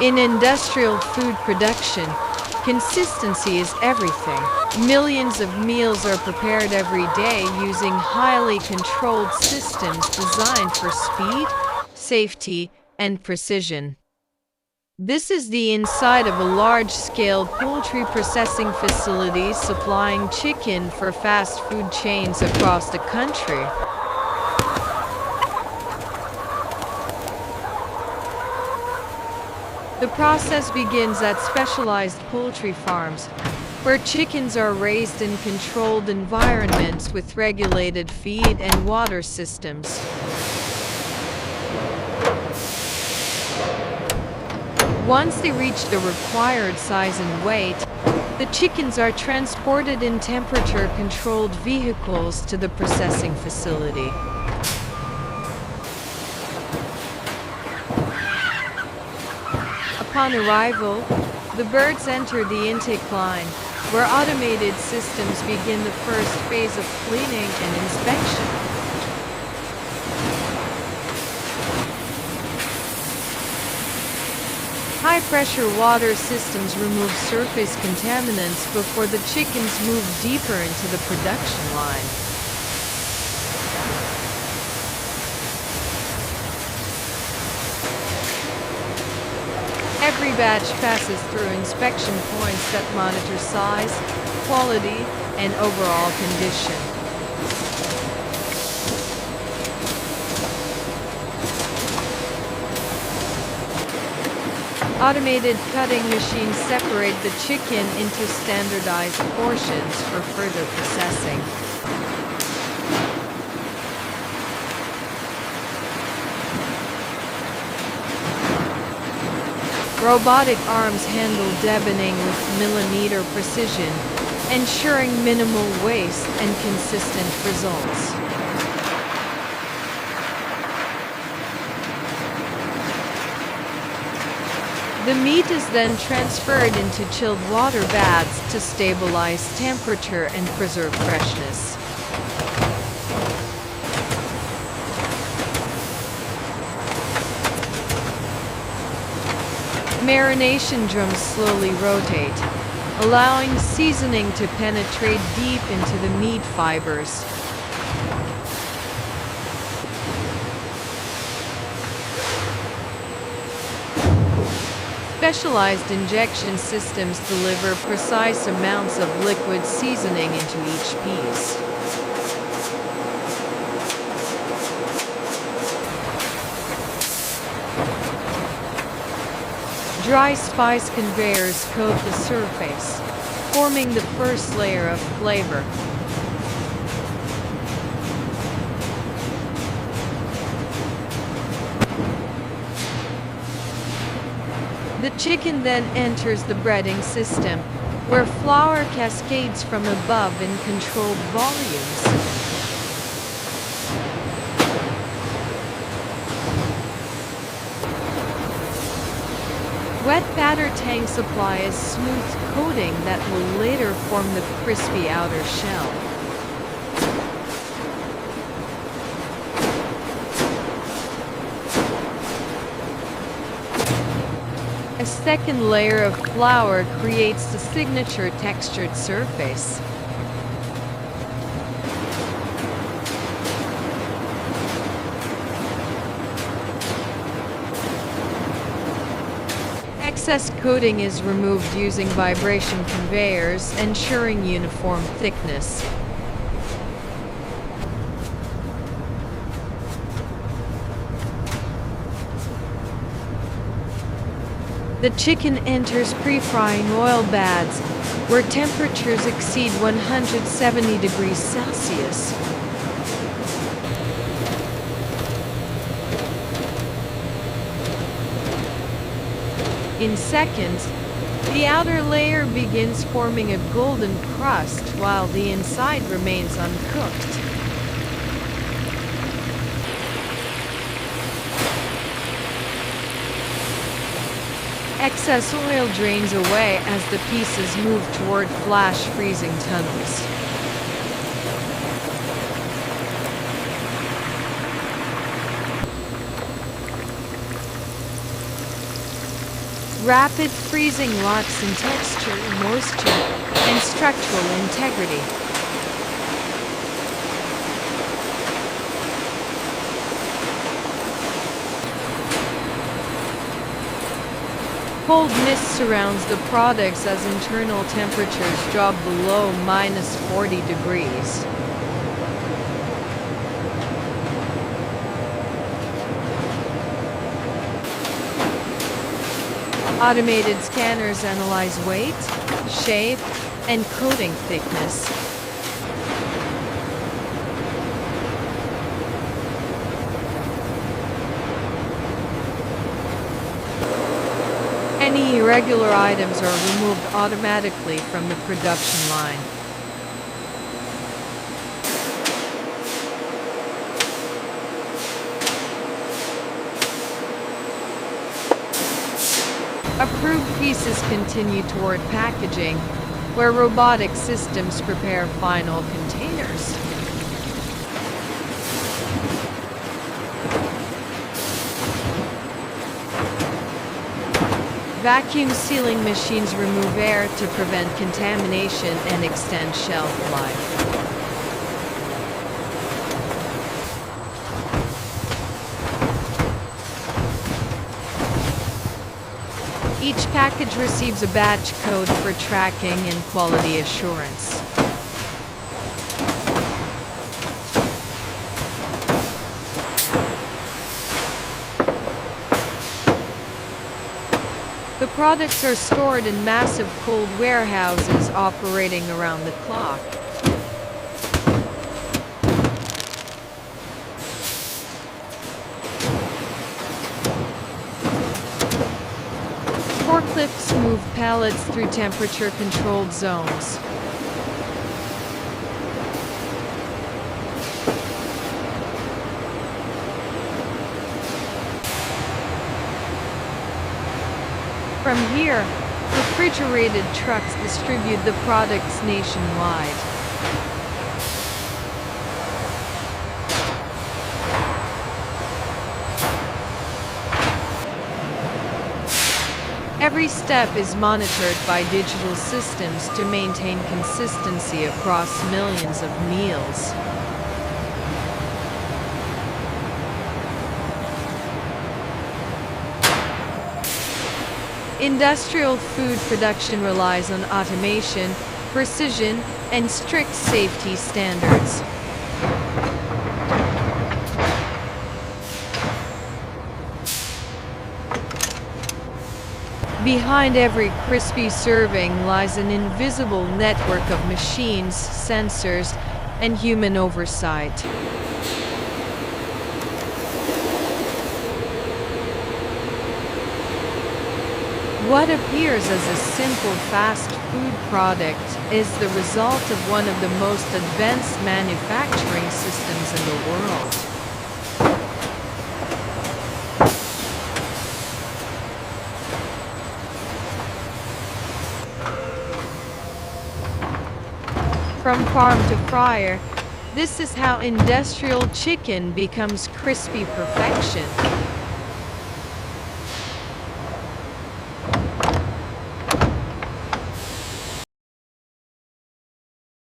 In industrial food production, consistency is everything. Millions of meals are prepared every day using highly controlled systems designed for speed, safety, and precision. This is the inside of a large-scale poultry processing facility supplying chicken for fast food chains across the country. The process begins at specialized poultry farms, where chickens are raised in controlled environments with regulated feed and water systems. Once they reach the required size and weight, the chickens are transported in temperature-controlled vehicles to the processing facility. Upon arrival, the birds enter the intake line, where automated systems begin the first phase of cleaning and inspection. High-pressure water systems remove surface contaminants before the chickens move deeper into the production line. Every batch passes through inspection points that monitor size, quality, and overall condition. Automated cutting machines separate the chicken into standardized portions for further processing. Robotic arms handle deboning with millimeter precision, ensuring minimal waste and consistent results. The meat is then transferred into chilled water baths to stabilize temperature and preserve freshness. Marination drums slowly rotate, allowing seasoning to penetrate deep into the meat fibers. Specialized injection systems deliver precise amounts of liquid seasoning into each piece. Dry spice conveyors coat the surface, forming the first layer of flavor. The chicken then enters the breading system, where flour cascades from above in controlled volumes. Wet batter tanks apply a smooth coating that will later form the crispy outer shell. A second layer of flour creates the signature textured surface. Excess coating is removed using vibration conveyors, ensuring uniform thickness. The chicken enters pre-frying oil baths, where temperatures exceed 170 degrees Celsius. In seconds, the outer layer begins forming a golden crust while the inside remains uncooked. Excess oil drains away as the pieces move toward flash freezing tunnels. Rapid freezing locks in texture, moisture, and structural integrity. Cold mist surrounds the products as internal temperatures drop below -40 degrees. Automated scanners analyze weight, shape, and coating thickness. Any irregular items are removed automatically from the production line. Approved pieces continue toward packaging, where robotic systems prepare final containers. Vacuum sealing machines remove air to prevent contamination and extend shelf life. Each package receives a batch code for tracking and quality assurance. The products are stored in massive cold warehouses operating around the clock. Forklifts move pallets through temperature-controlled zones. From here, refrigerated trucks distribute the products nationwide. Every step is monitored by digital systems to maintain consistency across millions of meals. Industrial food production relies on automation, precision, and strict safety standards. Behind every crispy serving lies an invisible network of machines, sensors, and human oversight. What appears as a simple fast food product is the result of one of the most advanced manufacturing systems in the world. From farm to fryer, this is how industrial chicken becomes crispy perfection.